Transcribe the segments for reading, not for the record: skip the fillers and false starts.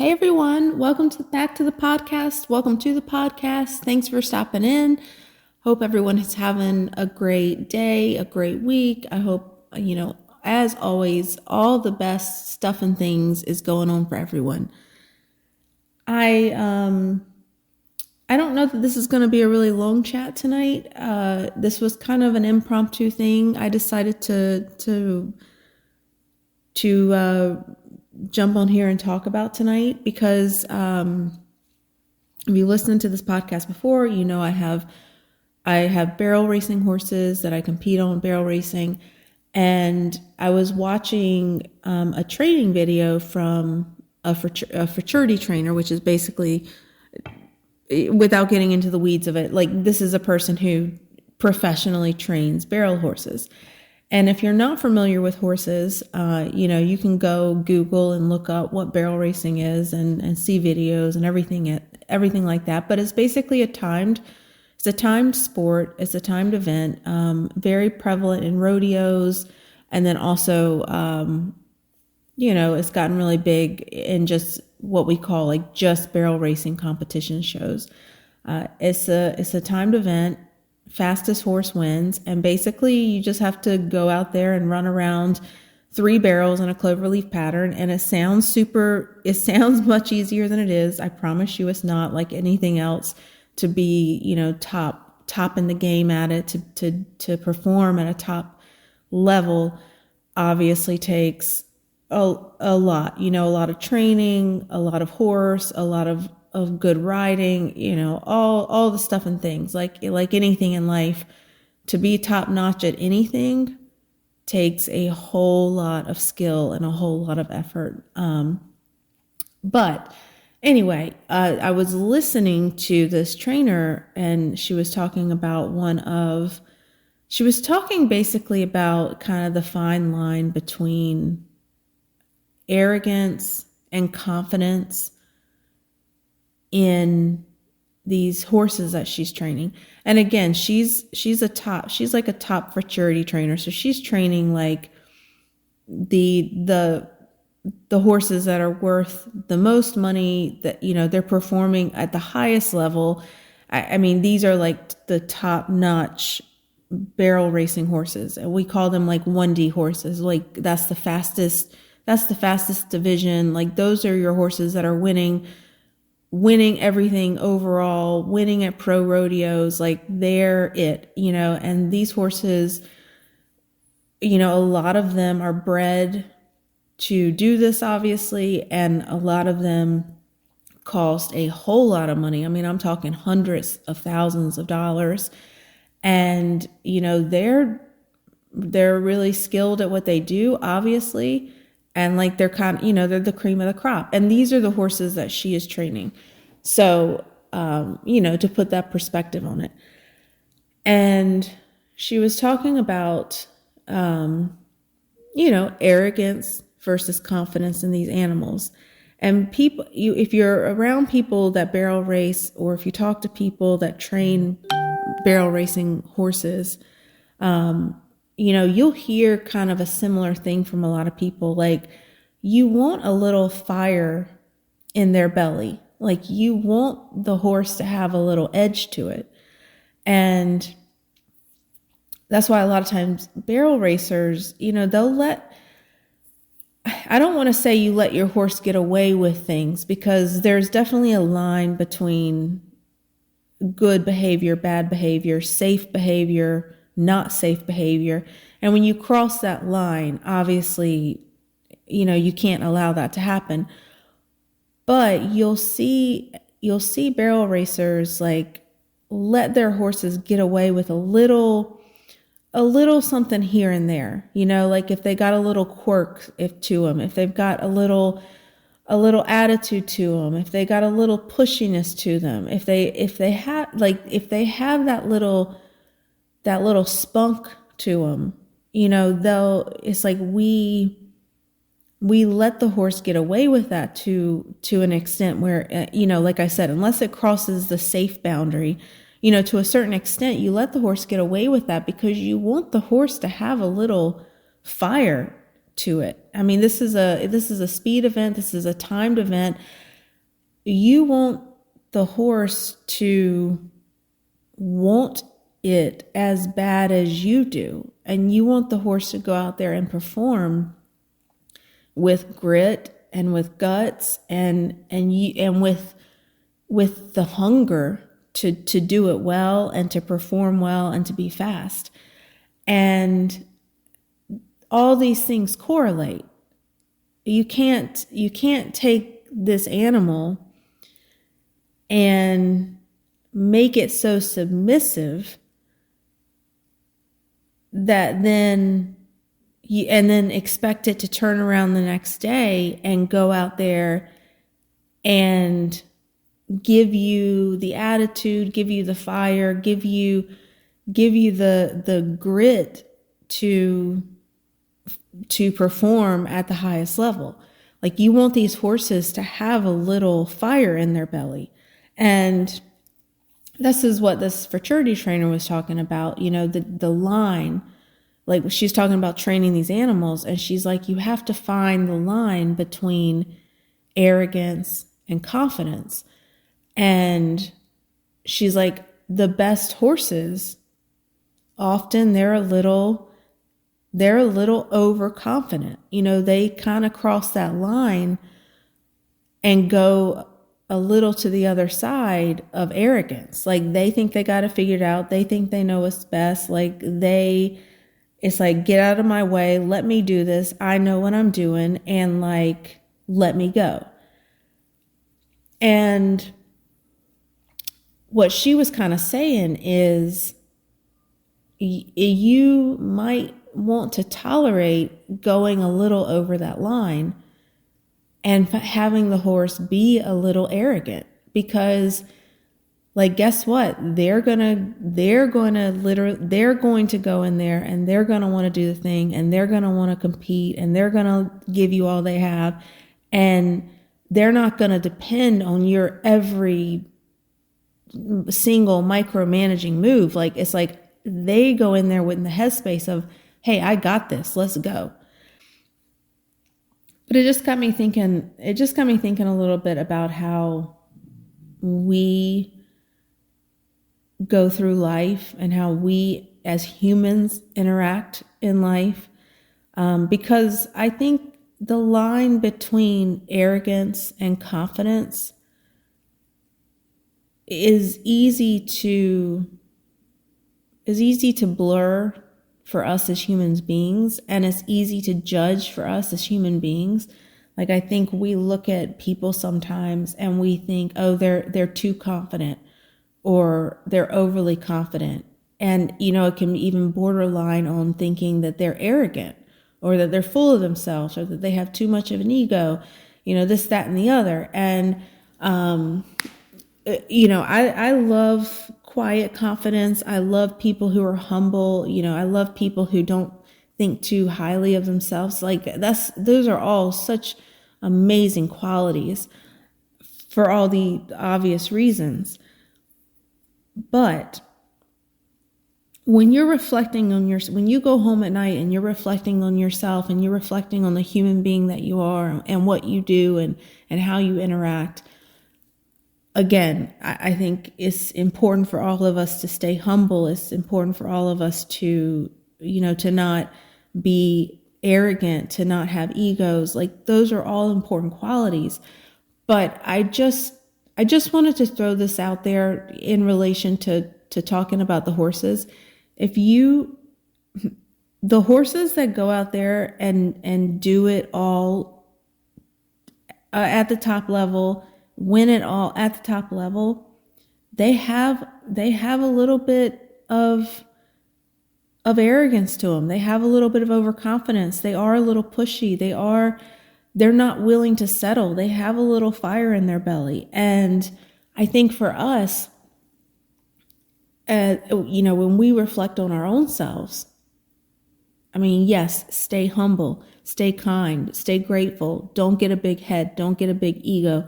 Hey everyone, back to the podcast. Welcome to the podcast. Thanks for stopping in. Hope everyone is having a great day, a great week. I hope, as always, all the best stuff and things is going on for everyone. I don't know that this is going to be a really long chat tonight. This was kind of an impromptu thing. I decided to jump on here and talk about tonight because if you listened to this podcast before, you know I have barrel racing horses that I compete on barrel racing, and I was watching a training video from a futurity trainer, which is basically, without getting into the weeds of it, like this is a person who professionally trains barrel horses. And if you're not familiar with horses, you can go Google and look up what barrel racing is and see videos and everything like that. But it's basically a timed sport. It's a timed event, very prevalent in rodeos. And then also, it's gotten really big in just what we call like just barrel racing competition shows. It's a timed event. Fastest horse wins, and basically you just have to go out there and run around 3 barrels in a cloverleaf pattern, and it sounds much easier than it is. I promise you it's not like anything else. To be top in the game at it, to perform at a top level obviously takes a lot, a lot of training, a lot of horse, a lot of good riding, all the stuff and things like anything in life. To be top notch at anything takes a whole lot of skill and a whole lot of effort. But anyway, I was listening to this trainer, and she was talking basically about kind of the fine line between arrogance and confidence in these horses that she's training. And again, she's like a top futurity trainer. So she's training like the horses that are worth the most money, that, they're performing at the highest level. I mean, these are like the top notch barrel racing horses. And we call them like 1D horses. Like that's the fastest division. Like those are your horses that are winning everything overall, winning at pro rodeos, like they're it, and these horses, a lot of them are bred to do this, obviously, and a lot of them cost a whole lot of money. I mean, I'm talking hundreds of thousands of dollars, and, they're really skilled at what they do, obviously. And like they're they're the cream of the crop. And these are the horses that she is training. So, to put that perspective on it. And she was talking about, arrogance versus confidence in these animals. And if you're around people that barrel race, or if you talk to people that train barrel racing horses, you'll hear kind of a similar thing from a lot of people. Like, you want a little fire in their belly. Like, you want the horse to have a little edge to it. And that's why a lot of times barrel racers, I don't want to say you let your horse get away with things, because there's definitely a line between good behavior, bad behavior, safe behavior, not safe behavior. And when you cross that line, obviously, you can't allow that to happen. But you'll see barrel racers like let their horses get away with a little something here and there. Like if they got a little quirk to them, if they've got a little attitude to them, if they got a little pushiness to them, if they have that little spunk to them, it's like we let the horse get away with that to an extent where, like I said, unless it crosses the safe boundary, to a certain extent, you let the horse get away with that because you want the horse to have a little fire to it. I mean, this is a speed event. This is a timed event. you want the horse to want it as bad as you do. And you want the horse to go out there and perform with grit and with guts and with the hunger to do it well and to perform well and to be fast. And all these things correlate. You can't take this animal and make it so submissive that then expect it to turn around the next day and go out there and give you the attitude, give you the fire, give you the grit to perform at the highest level. Like, you want these horses to have a little fire in their belly. And this is what this fraternity trainer was talking about, the line. Like, she's talking about training these animals, and she's like, you have to find the line between arrogance and confidence. And she's like, the best horses, often they're a little overconfident. They kind of cross that line and go a little to the other side of arrogance. Like, they think they got it figured out. They think they know what's best. It's like, get out of my way. Let me do this. I know what I'm doing. And let me go. And what she was kind of saying is, you might want to tolerate going a little over that line and having the horse be a little arrogant, because guess what? They're going to go in there and they're going to want to do the thing, and they're going to want to compete, and they're going to give you all they have. And they're not going to depend on your every single micromanaging move. It's like they go in there with the headspace of, hey, I got this, let's go. But it just got me thinking a little bit about how we go through life and how we as humans interact in life. Because I think the line between arrogance and confidence is easy to blur for us as human beings, and it's easy to judge for us as human beings. I think we look at people sometimes and we think, oh, they're too confident, or they're overly confident. And, it can even borderline on thinking that they're arrogant, or that they're full of themselves, or that they have too much of an ego, this, that, and the other. And, I love quiet confidence. I love people who are humble. I love people who don't think too highly of themselves. Those are all such amazing qualities for all the obvious reasons. But when you're reflecting on when you go home at night and you're reflecting on yourself, and you're reflecting on the human being that you are and what you do and how you interact, again, I think it's important for all of us to stay humble. It's important for all of us to, to not be arrogant, to not have egos. Those are all important qualities. But I just wanted to throw this out there in relation to talking about the horses. The horses that go out there and do it all at the top level, win it all at the top level, they have a little bit of arrogance to them. They have a little bit of overconfidence. They are a little pushy. They're not willing to settle. They have a little fire in their belly. And I think for us, when we reflect on our own selves, yes, stay humble, stay kind, stay grateful. Don't get a big head. Don't get a big ego.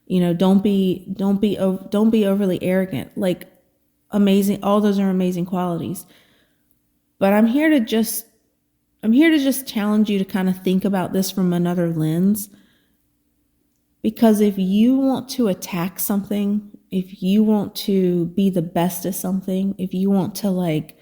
Don't be overly arrogant. Amazing. All those are amazing qualities. But I'm here to just challenge you to kind of think about this from another lens. Because if you want to attack something, if you want to be the best at something, if you want to like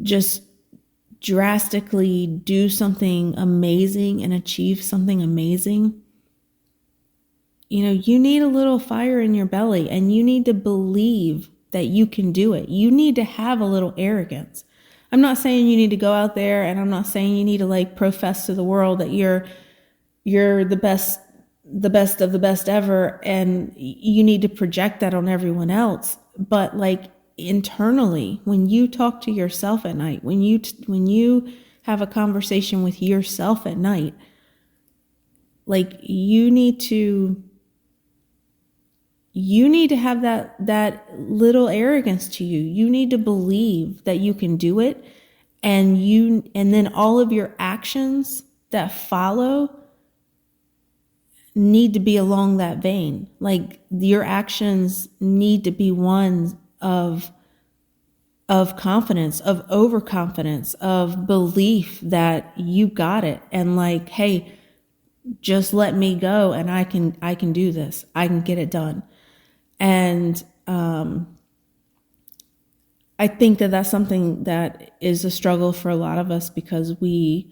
just drastically do something amazing and achieve something amazing, you know, you need a little fire in your belly, and you need to believe that you can do it. You need to have a little arrogance. I'm not saying you need to go out there, and I'm not saying you need to like profess to the world that you're the best of the best ever, and you need to project that on everyone else. But like internally, when you talk to yourself at night, when you have a conversation with yourself at night, like you need to have that little arrogance to you. You need to believe that you can do it, and then all of your actions that follow need to be along that vein. Like your actions need to be ones of confidence, of overconfidence, of belief that you got it, and like, hey, just let me go, and I can do this. I can get it done. And I think that that's something that is a struggle for a lot of us, because we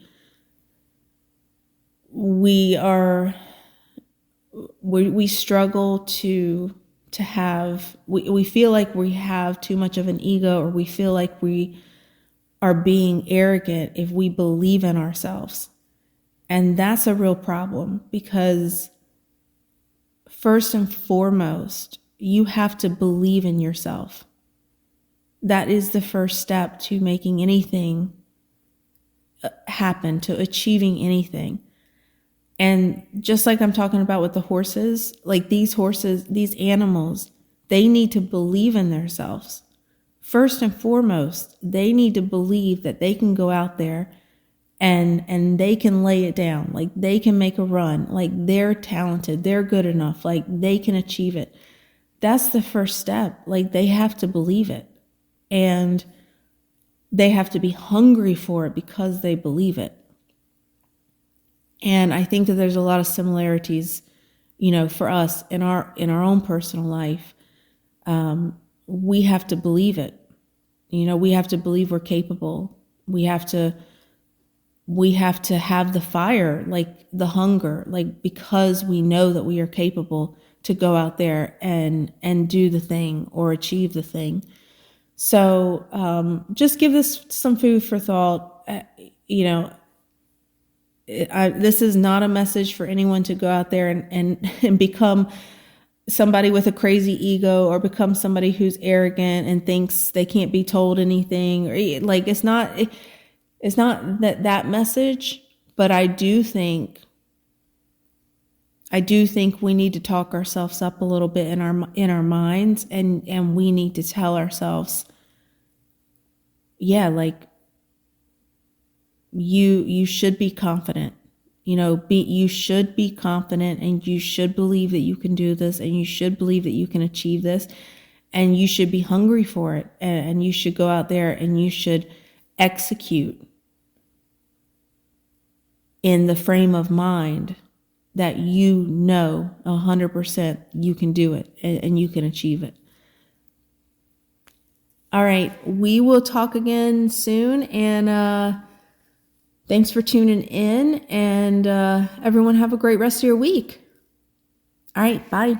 struggle to have, we feel like we have too much of an ego, or we feel like we are being arrogant if we believe in ourselves. And that's a real problem, because first and foremost, you have to believe in yourself. That is the first step to making anything happen, to achieving anything. And just like I'm talking about with the horses, like these animals, they need to believe in themselves. First and foremost, they need to believe that they can go out there and they can lay it down. Like they can make a run. Like they're talented. They're good enough. Like they can achieve it. That's the first step. Like they have to believe it. And they have to be hungry for it because they believe it. And I think that there's a lot of similarities, you know, for us in our own personal life. We have to believe it. You know, we have to believe we're capable. We have to have the fire, like the hunger, like because we know that we are capable to go out there and do the thing or achieve the thing. So just give this some food for thought. You know, this is not a message for anyone to go out there and become somebody with a crazy ego, or become somebody who's arrogant and thinks they can't be told anything. Or like it's not that message. But I do think we need to talk ourselves up a little bit in our minds, and we need to tell ourselves, yeah, like you should be confident. You know, you should be confident, and you should believe that you can do this, and you should believe that you can achieve this, and you should be hungry for it, and you should go out there and you should execute in the frame of mind that you know 100% you can do it, and you can achieve it. All right, we will talk again soon, and thanks for tuning in, and everyone have a great rest of your week. All right, bye.